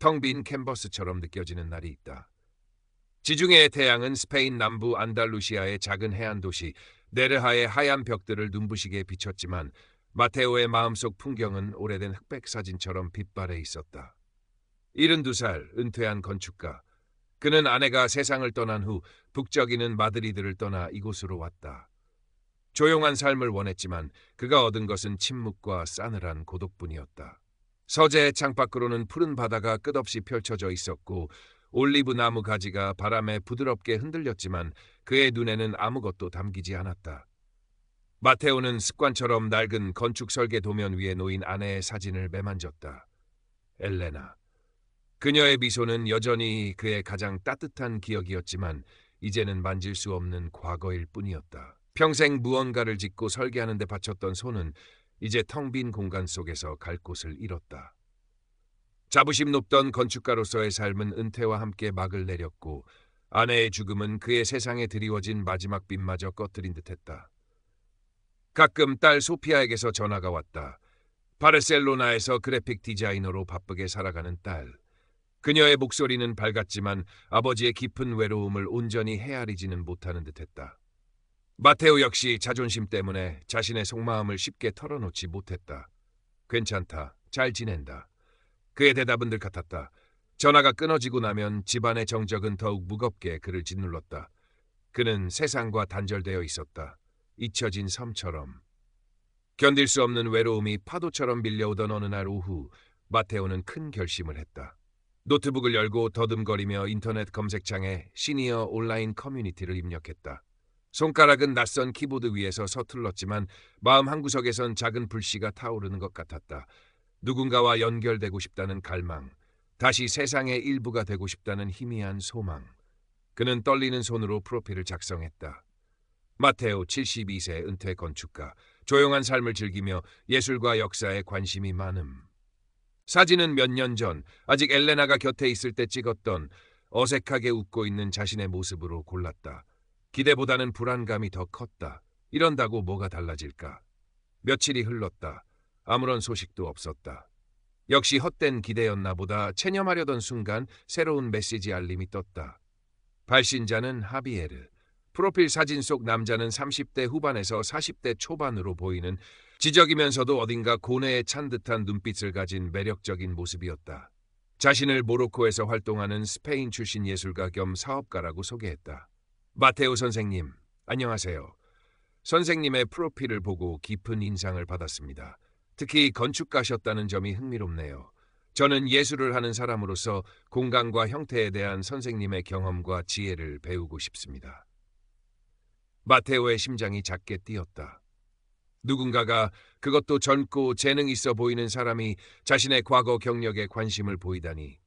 텅 빈 캔버스처럼 느껴지는 날이 있다. 지중해의 태양은 스페인 남부 안달루시아의 작은 해안 도시 네르하의 하얀 벽들을 눈부시게 비췄지만 마테오의 마음속 풍경은 오래된 흑백 사진처럼 빛발해 있었다. 72살 은퇴한 건축가. 그는 아내가 세상을 떠난 후 북적이는 마드리드를 떠나 이곳으로 왔다. 조용한 삶을 원했지만 그가 얻은 것은 침묵과 싸늘한 고독뿐이었다. 서재의 창밖으로는 푸른 바다가 끝없이 펼쳐져 있었고 올리브 나무 가지가 바람에 부드럽게 흔들렸지만 그의 눈에는 아무것도 담기지 않았다. 마테오는 습관처럼 낡은 건축 설계 도면 위에 놓인 아내의 사진을 매만졌다. 엘레나. 그녀의 미소는 여전히 그의 가장 따뜻한 기억이었지만 이제는 만질 수 없는 과거일 뿐이었다. 평생 무언가를 짓고 설계하는 데 바쳤던 손은 이제 텅 빈 공간 속에서 갈 곳을 잃었다. 자부심 높던 건축가로서의 삶은 은퇴와 함께 막을 내렸고 아내의 죽음은 그의 세상에 드리워진 마지막 빛마저 꺼뜨린 듯했다. 가끔 딸 소피아에게서 전화가 왔다. 바르셀로나에서 그래픽 디자이너로 바쁘게 살아가는 딸. 그녀의 목소리는 밝았지만 아버지의 깊은 외로움을 온전히 헤아리지는 못하는 듯했다. 마테오 역시 자존심 때문에 자신의 속마음을 쉽게 털어놓지 못했다. 괜찮다. 잘 지낸다. 그의 대답은 늘 같았다. 전화가 끊어지고 나면 집안의 정적은 더욱 무겁게 그를 짓눌렀다. 그는 세상과 단절되어 있었다. 잊혀진 섬처럼. 견딜 수 없는 외로움이 파도처럼 밀려오던 어느 날 오후 마테오는 큰 결심을 했다. 노트북을 열고 더듬거리며 인터넷 검색창에 시니어 온라인 커뮤니티를 입력했다. 손가락은 낯선 키보드 위에서 서툴렀지만 마음 한구석에선 작은 불씨가 타오르는 것 같았다. 누군가와 연결되고 싶다는 갈망, 다시 세상의 일부가 되고 싶다는 희미한 소망. 그는 떨리는 손으로 프로필을 작성했다. 마테오 72세 은퇴 건축가, 조용한 삶을 즐기며 예술과 역사에 관심이 많음. 사진은 몇 년 전 아직 엘레나가 곁에 있을 때 찍었던 어색하게 웃고 있는 자신의 모습으로 골랐다. 기대보다는 불안감이 더 컸다. 이런다고 뭐가 달라질까? 며칠이 흘렀다. 아무런 소식도 없었다. 역시 헛된 기대였나 보다. 체념하려던 순간 새로운 메시지 알림이 떴다. 발신자는 하비에르. 프로필 사진 속 남자는 30대 후반에서 40대 초반으로 보이는 지적이면서도 어딘가 고뇌에 찬 듯한 눈빛을 가진 매력적인 모습이었다. 자신을 모로코에서 활동하는 스페인 출신 예술가 겸 사업가라고 소개했다. 마테오 선생님, 안녕하세요. 선생님의 프로필을 보고 깊은 인상을 받았습니다. 특히 건축가셨다는 점이 흥미롭네요. 저는 예술을 하는 사람으로서 공간과 형태에 대한 선생님의 경험과 지혜를 배우고 싶습니다. 마테오의 심장이 작게 뛰었다. 누군가가, 그것도 젊고 재능 있어 보이는 사람이 자신의 과거 경력에 관심을 보이다니.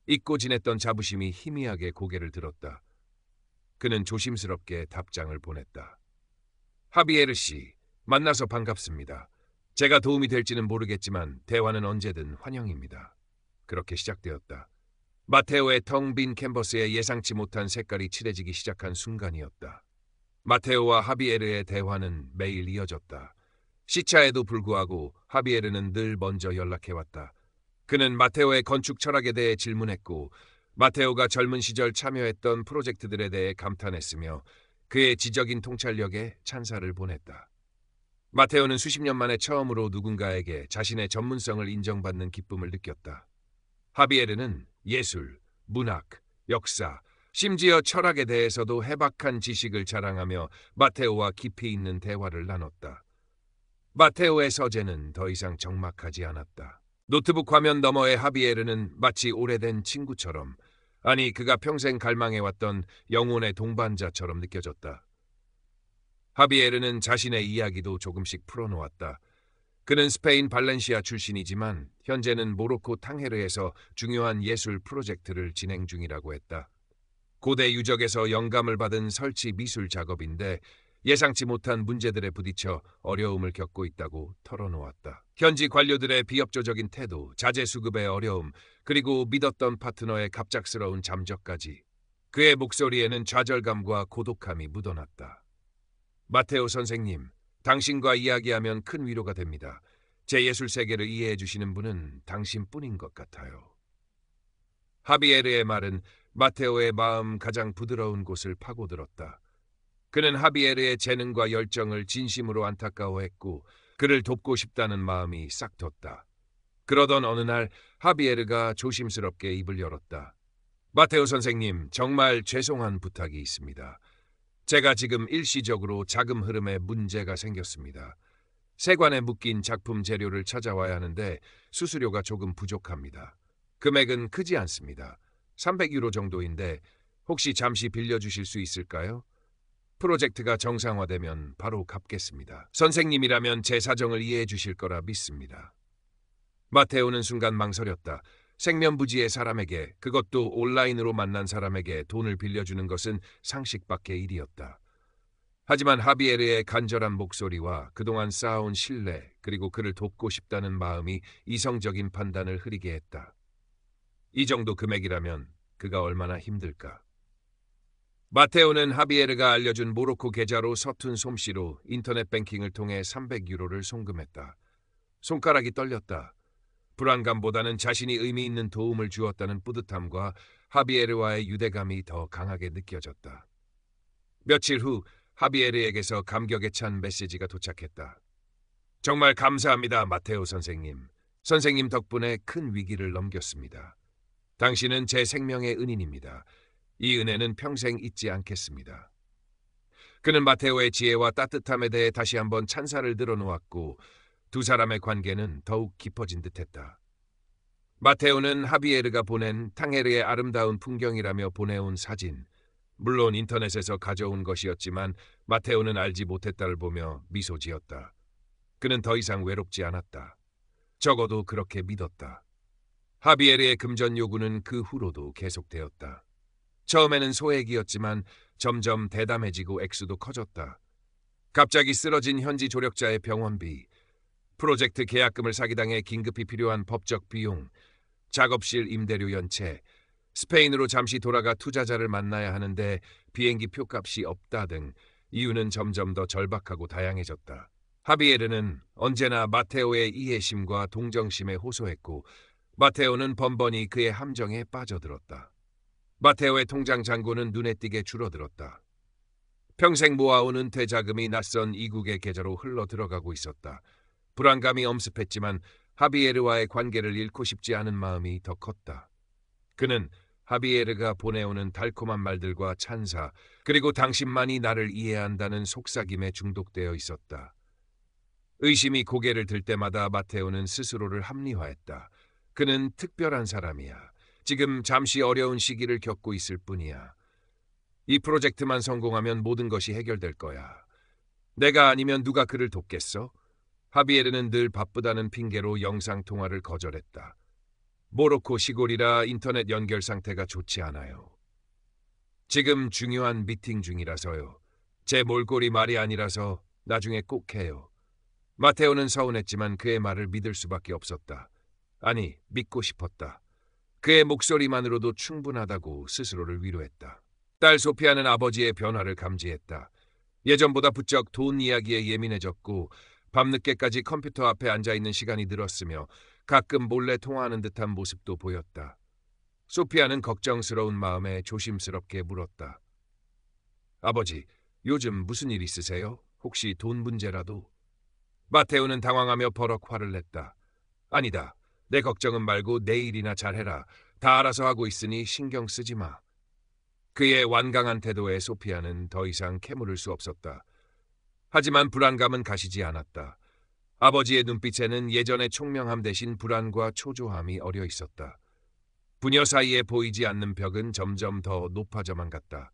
잊고 지냈던 자부심이 희미하게 고개를 들었다. 그는 조심스럽게 답장을 보냈다. 하비에르 씨, 만나서 반갑습니다. 제가 도움이 될지는 모르겠지만 대화는 언제든 환영입니다. 그렇게 시작되었다. 마테오의 텅 빈 캔버스에 예상치 못한 색깔이 칠해지기 시작한 순간이었다. 마테오와 하비에르의 대화는 매일 이어졌다. 시차에도 불구하고 하비에르는 늘 먼저 연락해왔다. 그는 마테오의 건축 철학에 대해 질문했고 마테오가 젊은 시절 참여했던 프로젝트들에 대해 감탄했으며 그의 지적인 통찰력에 찬사를 보냈다. 마테오는 수십 년 만에 처음으로 누군가에게 자신의 전문성을 인정받는 기쁨을 느꼈다. 하비에르는 예술, 문학, 역사, 심지어 철학에 대해서도 해박한 지식을 자랑하며 마테오와 깊이 있는 대화를 나눴다. 마테오의 서재는 더 이상 적막하지 않았다. 노트북 화면 너머의 하비에르는 마치 오래된 친구처럼, 아니 그가 평생 갈망해왔던 영혼의 동반자처럼 느껴졌다. 하비에르는 자신의 이야기도 조금씩 풀어놓았다. 그는 스페인 발렌시아 출신이지만 현재는 모로코 탕헤르에서 중요한 예술 프로젝트를 진행 중이라고 했다. 고대 유적에서 영감을 받은 설치 미술 작업인데 예상치 못한 문제들에 부딪혀 어려움을 겪고 있다고 털어놓았다. 현지 관료들의 비협조적인 태도, 자재 수급의 어려움, 그리고 믿었던 파트너의 갑작스러운 잠적까지. 그의 목소리에는 좌절감과 고독함이 묻어났다. 마테오 선생님, 당신과 이야기하면 큰 위로가 됩니다. 제 예술 세계를 이해해 주시는 분은 당신뿐인 것 같아요. 하비에르의 말은 마테오의 마음 가장 부드러운 곳을 파고들었다. 그는 하비에르의 재능과 열정을 진심으로 안타까워했고 그를 돕고 싶다는 마음이 싹 텄다. 그러던 어느 날 하비에르가 조심스럽게 입을 열었다. 마테오 선생님, 정말 죄송한 부탁이 있습니다. 제가 지금 일시적으로 자금 흐름에 문제가 생겼습니다. 세관에 묶인 작품 재료를 찾아와야 하는데 수수료가 조금 부족합니다. 금액은 크지 않습니다. 300유로 정도인데 혹시 잠시 빌려주실 수 있을까요? 프로젝트가 정상화되면 바로 갚겠습니다. 선생님이라면 제 사정을 이해해 주실 거라 믿습니다. 마테오는 순간 망설였다. 생면부지의 사람에게, 그것도 온라인으로 만난 사람에게 돈을 빌려주는 것은 상식 밖의 일이었다. 하지만 하비에르의 간절한 목소리와 그동안 쌓아온 신뢰, 그리고 그를 돕고 싶다는 마음이 이성적인 판단을 흐리게 했다. 이 정도 금액이라면 그가 얼마나 힘들까. 마테오는 하비에르가 알려준 모로코 계좌로 서툰 솜씨로 인터넷 뱅킹을 통해 300유로를 송금했다. 손가락이 떨렸다. 불안감보다는 자신이 의미 있는 도움을 주었다는 뿌듯함과 하비에르와의 유대감이 더 강하게 느껴졌다. 며칠 후 하비에르에게서 감격에 찬 메시지가 도착했다. 정말 감사합니다, 마테오 선생님. 선생님 덕분에 큰 위기를 넘겼습니다. 당신은 제 생명의 은인입니다. 이 은혜는 평생 잊지 않겠습니다. 그는 마테오의 지혜와 따뜻함에 대해 다시 한번 찬사를 늘어놓았고 두 사람의 관계는 더욱 깊어진 듯했다. 마테오는 하비에르가 보낸 탕헤르의 아름다운 풍경이라며 보내온 사진, 물론 인터넷에서 가져온 것이었지만 마테오는 알지 못했다를 보며 미소 지었다. 그는 더 이상 외롭지 않았다. 적어도 그렇게 믿었다. 하비에르의 금전 요구는 그 후로도 계속되었다. 처음에는 소액이었지만 점점 대담해지고 액수도 커졌다. 갑자기 쓰러진 현지 조력자의 병원비, 프로젝트 계약금을 사기당해 긴급히 필요한 법적 비용, 작업실 임대료 연체, 스페인으로 잠시 돌아가 투자자를 만나야 하는데 비행기 표값이 없다 등 이유는 점점 더 절박하고 다양해졌다. 하비에르는 언제나 마테오의 이해심과 동정심에 호소했고 마테오는 번번이 그의 함정에 빠져들었다. 마테오의 통장 잔고는 눈에 띄게 줄어들었다. 평생 모아온 은퇴 자금이 낯선 이국의 계좌로 흘러 들어가고 있었다. 불안감이 엄습했지만 하비에르와의 관계를 잃고 싶지 않은 마음이 더 컸다. 그는 하비에르가 보내오는 달콤한 말들과 찬사, 그리고 당신만이 나를 이해한다는 속삭임에 중독되어 있었다. 의심이 고개를 들 때마다 마테오는 스스로를 합리화했다. 그는 특별한 사람이야. 지금 잠시 어려운 시기를 겪고 있을 뿐이야. 이 프로젝트만 성공하면 모든 것이 해결될 거야. 내가 아니면 누가 그를 돕겠어? 하비에르는 늘 바쁘다는 핑계로 영상통화를 거절했다. 모로코 시골이라 인터넷 연결 상태가 좋지 않아요. 지금 중요한 미팅 중이라서요. 제 몰골이 말이 아니라서 나중에 꼭 해요. 마테오는 서운했지만 그의 말을 믿을 수밖에 없었다. 아니, 믿고 싶었다. 그의 목소리만으로도 충분하다고 스스로를 위로했다. 딸 소피아는 아버지의 변화를 감지했다. 예전보다 부쩍 돈 이야기에 예민해졌고 밤늦게까지 컴퓨터 앞에 앉아있는 시간이 늘었으며 가끔 몰래 통화하는 듯한 모습도 보였다. 소피아는 걱정스러운 마음에 조심스럽게 물었다. 아버지, 요즘 무슨 일 있으세요? 혹시 돈 문제라도? 마테오는 당황하며 버럭 화를 냈다. 아니다. 내 걱정은 말고 내 일이나 잘해라. 다 알아서 하고 있으니 신경 쓰지 마. 그의 완강한 태도에 소피아는 더 이상 캐물을 수 없었다. 하지만 불안감은 가시지 않았다. 아버지의 눈빛에는 예전의 총명함 대신 불안과 초조함이 어려 있었다. 부녀 사이에 보이지 않는 벽은 점점 더 높아져만 갔다.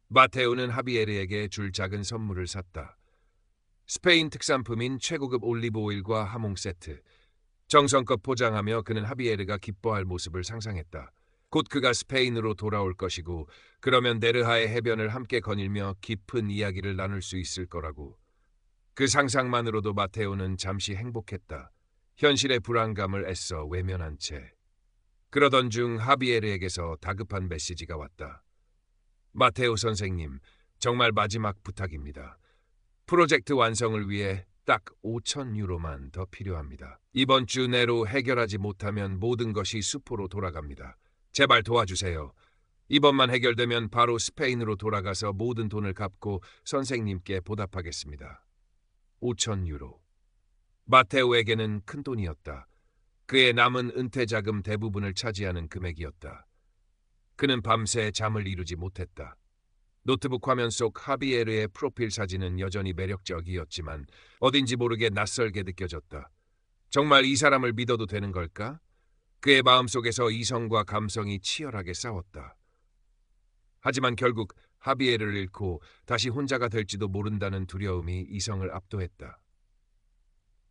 마테오는 하비에르에게 줄 작은 선물을 샀다. 스페인 특산품인 최고급 올리브 오일과 하몽 세트. 정성껏 포장하며 그는 하비에르가 기뻐할 모습을 상상했다. 곧 그가 스페인으로 돌아올 것이고 그러면 네르하의 해변을 함께 거닐며 깊은 이야기를 나눌 수 있을 거라고. 그 상상만으로도 마테오는 잠시 행복했다. 현실의 불안감을 애써 외면한 채. 그러던 중 하비에르에게서 다급한 메시지가 왔다. 마테오 선생님, 정말 마지막 부탁입니다. 프로젝트 완성을 위해 딱 5,000유로만 더 필요합니다. 이번 주 내로 해결하지 못하면 모든 것이 수포로 돌아갑니다. 제발 도와주세요. 이번만 해결되면 바로 스페인으로 돌아가서 모든 돈을 갚고 선생님께 보답하겠습니다. 5천 유로. 마테오에게는 큰 돈이었다. 그의 남은 은퇴 자금 대부분을 차지하는 금액이었다. 그는 밤새 잠을 이루지 못했다. 노트북 화면 속 하비에르의 프로필 사진은 여전히 매력적이었지만 어딘지 모르게 낯설게 느껴졌다. 정말 이 사람을 믿어도 되는 걸까? 그의 마음속에서 이성과 감성이 치열하게 싸웠다. 하지만 결국 하비에르를 잃고 다시 혼자가 될지도 모른다는 두려움이 이성을 압도했다.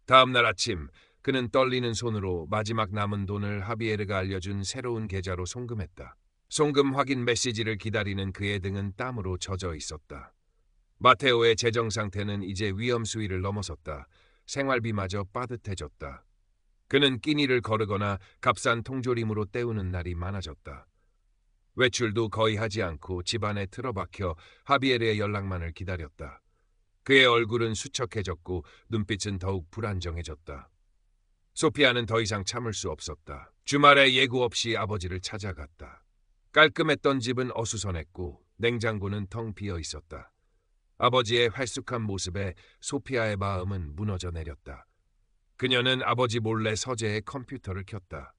다음 날 아침 그는 떨리는 손으로 마지막 남은 돈을 하비에르가 알려준 새로운 계좌로 송금했다. 송금 확인 메시지를 기다리는 그의 등은 땀으로 젖어 있었다. 마테오의 재정 상태는 이제 위험 수위를 넘어섰다. 생활비마저 빠듯해졌다. 그는 끼니를 거르거나 값싼 통조림으로 때우는 날이 많아졌다. 외출도 거의 하지 않고 집안에 틀어박혀 하비에르의 연락만을 기다렸다. 그의 얼굴은 수척해졌고 눈빛은 더욱 불안정해졌다. 소피아는 더 이상 참을 수 없었다. 주말에 예고 없이 아버지를 찾아갔다. 깔끔했던 집은 어수선했고 냉장고는 텅 비어 있었다. 아버지의 활쑥한 모습에 소피아의 마음은 무너져 내렸다. 그녀는 아버지 몰래 서재에 컴퓨터를 켰다.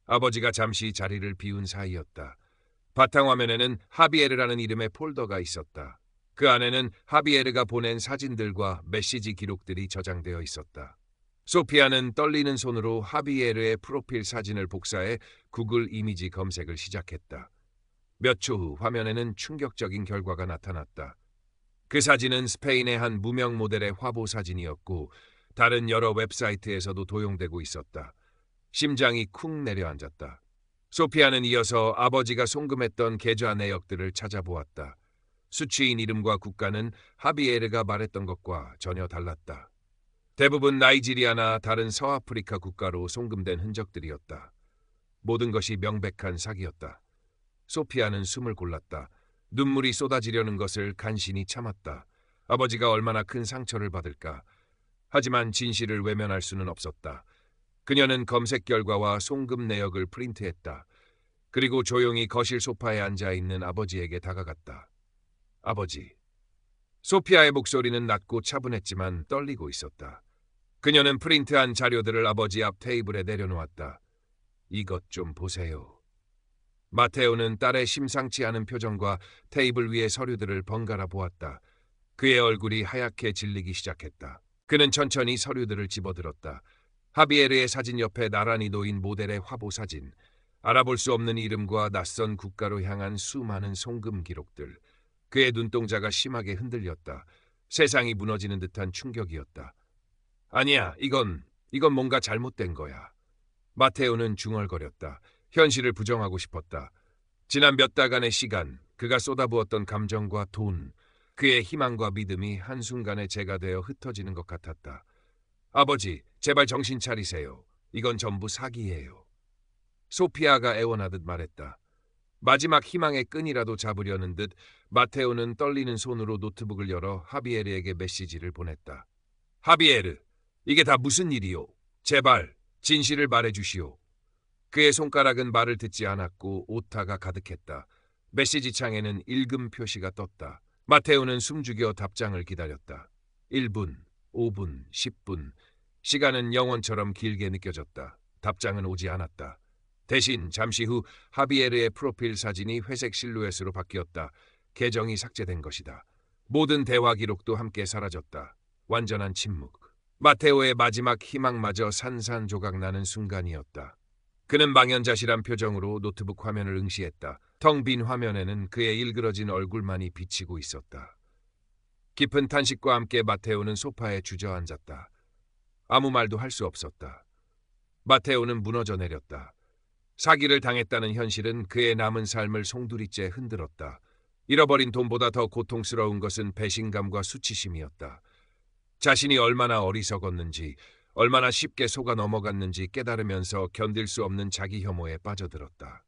아버지가 잠시 자리를 비운 사이였다. 바탕화면에는 하비에르라는 이름의 폴더가 있었다. 그 안에는 하비에르가 보낸 사진들과 메시지 기록들이 저장되어 있었다. 소피아는 떨리는 손으로 하비에르의 프로필 사진을 복사해 구글 이미지 검색을 시작했다. 몇 초 후 화면에는 충격적인 결과가 나타났다. 그 사진은 스페인의 한 무명 모델의 화보 사진이었고 다른 여러 웹사이트에서도 도용되고 있었다. 심장이 쿵 내려앉았다. 소피아는 이어서 아버지가 송금했던 계좌 내역들을 찾아보았다. 수취인 이름과 국가는 하비에르가 말했던 것과 전혀 달랐다. 대부분 나이지리아나 다른 서아프리카 국가로 송금된 흔적들이었다. 모든 것이 명백한 사기였다. 소피아는 숨을 골랐다. 눈물이 쏟아지려는 것을 간신히 참았다. 아버지가 얼마나 큰 상처를 받을까. 하지만 진실을 외면할 수는 없었다. 그녀는 검색 결과와 송금 내역을 프린트했다. 그리고 조용히 거실 소파에 앉아있는 아버지에게 다가갔다. 아버지. 소피아의 목소리는 낮고 차분했지만 떨리고 있었다. 그녀는 프린트한 자료들을 아버지 앞 테이블에 내려놓았다. 이것 좀 보세요. 마테오는 딸의 심상치 않은 표정과 테이블 위의 서류들을 번갈아 보았다. 그의 얼굴이 하얗게 질리기 시작했다. 그는 천천히 서류들을 집어들었다. 하비에르의 사진 옆에 나란히 놓인 모델의 화보 사진, 알아볼 수 없는 이름과 낯선 국가로 향한 수많은 송금 기록들. 그의 눈동자가 심하게 흔들렸다. 세상이 무너지는 듯한 충격이었다. 아니야, 이건 뭔가 잘못된 거야. 마테오는 중얼거렸다. 현실을 부정하고 싶었다. 지난 몇 달간의 시간, 그가 쏟아부었던 감정과 돈, 그의 희망과 믿음이 한순간에 재가 되어 흩어지는 것 같았다. 아버지, 제발 정신 차리세요. 이건 전부 사기예요. 소피아가 애원하듯 말했다. 마지막 희망의 끈이라도 잡으려는 듯 마테오는 떨리는 손으로 노트북을 열어 하비에르에게 메시지를 보냈다. 하비에르, 이게 다 무슨 일이요? 제발 진실을 말해주시오. 그의 손가락은 말을 듣지 않았고 오타가 가득했다. 메시지 창에는 읽음 표시가 떴다. 마테오는 숨죽여 답장을 기다렸다. 1분, 5분, 10분. 시간은 영원처럼 길게 느껴졌다. 답장은 오지 않았다. 대신 잠시 후 하비에르의 프로필 사진이 회색 실루엣으로 바뀌었다. 계정이 삭제된 것이다. 모든 대화 기록도 함께 사라졌다. 완전한 침묵. 마테오의 마지막 희망마저 산산조각 나는 순간이었다. 그는 망연자실한 표정으로 노트북 화면을 응시했다. 텅 빈 화면에는 그의 일그러진 얼굴만이 비치고 있었다. 깊은 탄식과 함께 마테오는 소파에 주저앉았다. 아무 말도 할 수 없었다. 마테오는 무너져 내렸다. 사기를 당했다는 현실은 그의 남은 삶을 송두리째 흔들었다. 잃어버린 돈보다 더 고통스러운 것은 배신감과 수치심이었다. 자신이 얼마나 어리석었는지, 얼마나 쉽게 속아 넘어갔는지 깨달으면서 견딜 수 없는 자기 혐오에 빠져들었다.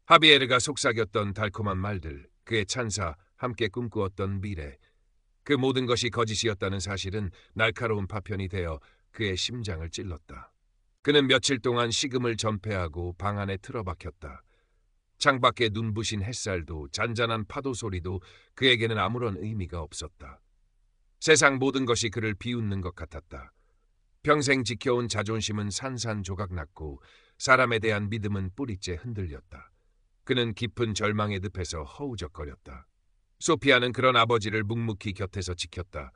하비에르가 속삭였던 달콤한 말들, 그의 찬사, 함께 꿈꾸었던 미래, 그 모든 것이 거짓이었다는 사실은 날카로운 파편이 되어 그의 심장을 찔렀다. 그는 며칠 동안 식음을 전폐하고 방 안에 틀어박혔다. 창밖에 눈부신 햇살도 잔잔한 파도 소리도 그에게는 아무런 의미가 없었다. 세상 모든 것이 그를 비웃는 것 같았다. 평생 지켜온 자존심은 산산조각났고 사람에 대한 믿음은 뿌리째 흔들렸다. 그는 깊은 절망의 늪에서 허우적거렸다. 소피아는 그런 아버지를 묵묵히 곁에서 지켰다.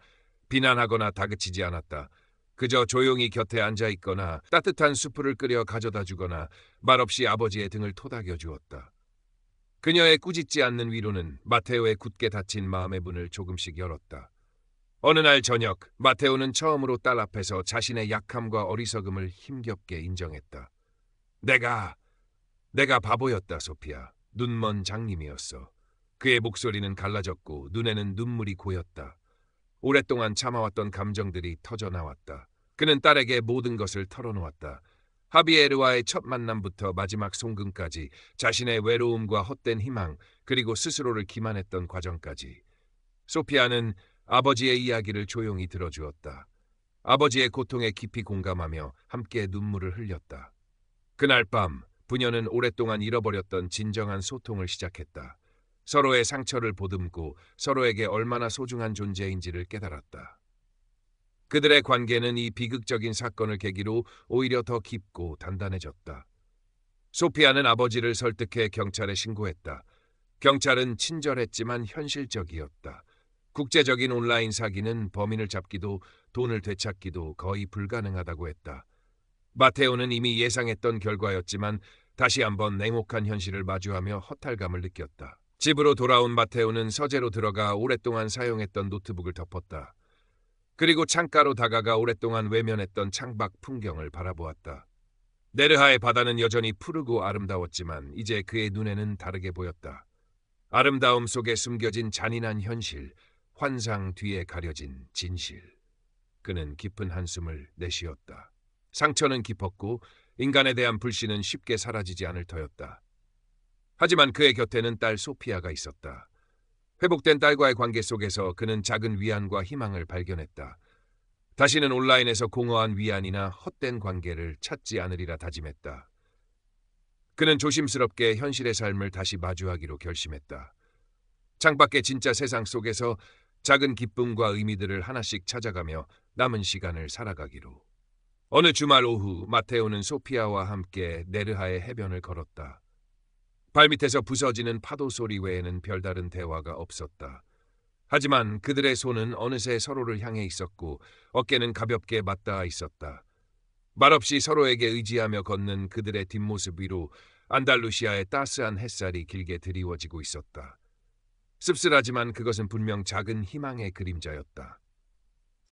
비난하거나 다그치지 않았다. 그저 조용히 곁에 앉아있거나 따뜻한 수프를 끓여 가져다 주거나 말없이 아버지의 등을 토닥여 주었다. 그녀의 꾸짖지 않는 위로는 마테오의 굳게 닫힌 마음의 문을 조금씩 열었다. 어느 날 저녁, 마테오는 처음으로 딸 앞에서 자신의 약함과 어리석음을 힘겹게 인정했다. 내가 바보였다, 소피아. 눈먼 장님이었어. 그의 목소리는 갈라졌고 눈에는 눈물이 고였다. 오랫동안 참아왔던 감정들이 터져나왔다. 그는 딸에게 모든 것을 털어놓았다. 하비에르와의 첫 만남부터 마지막 송금까지, 자신의 외로움과 헛된 희망, 그리고 스스로를 기만했던 과정까지. 소피아는 아버지의 이야기를 조용히 들어주었다. 아버지의 고통에 깊이 공감하며 함께 눈물을 흘렸다. 그날 밤 부녀는 오랫동안 잃어버렸던 진정한 소통을 시작했다. 서로의 상처를 보듬고 서로에게 얼마나 소중한 존재인지를 깨달았다. 그들의 관계는 이 비극적인 사건을 계기로 오히려 더 깊고 단단해졌다. 소피아는 아버지를 설득해 경찰에 신고했다. 경찰은 친절했지만 현실적이었다. 국제적인 온라인 사기는 범인을 잡기도 돈을 되찾기도 거의 불가능하다고 했다. 마테오는 이미 예상했던 결과였지만 다시 한번 냉혹한 현실을 마주하며 허탈감을 느꼈다. 집으로 돌아온 마테오는 서재로 들어가 오랫동안 사용했던 노트북을 덮었다. 그리고 창가로 다가가 오랫동안 외면했던 창밖 풍경을 바라보았다. 네르하의 바다는 여전히 푸르고 아름다웠지만 이제 그의 눈에는 다르게 보였다. 아름다움 속에 숨겨진 잔인한 현실, 환상 뒤에 가려진 진실. 그는 깊은 한숨을 내쉬었다. 상처는 깊었고 인간에 대한 불신은 쉽게 사라지지 않을 터였다. 하지만 그의 곁에는 딸 소피아가 있었다. 회복된 딸과의 관계 속에서 그는 작은 위안과 희망을 발견했다. 다시는 온라인에서 공허한 위안이나 헛된 관계를 찾지 않으리라 다짐했다. 그는 조심스럽게 현실의 삶을 다시 마주하기로 결심했다. 창밖의 진짜 세상 속에서 작은 기쁨과 의미들을 하나씩 찾아가며 남은 시간을 살아가기로. 어느 주말 오후 마테오는 소피아와 함께 네르하의 해변을 걸었다. 발밑에서 부서지는 파도 소리 외에는 별다른 대화가 없었다. 하지만 그들의 손은 어느새 서로를 향해 있었고 어깨는 가볍게 맞닿아 있었다. 말없이 서로에게 의지하며 걷는 그들의 뒷모습 위로 안달루시아의 따스한 햇살이 길게 드리워지고 있었다. 씁쓸하지만 그것은 분명 작은 희망의 그림자였다.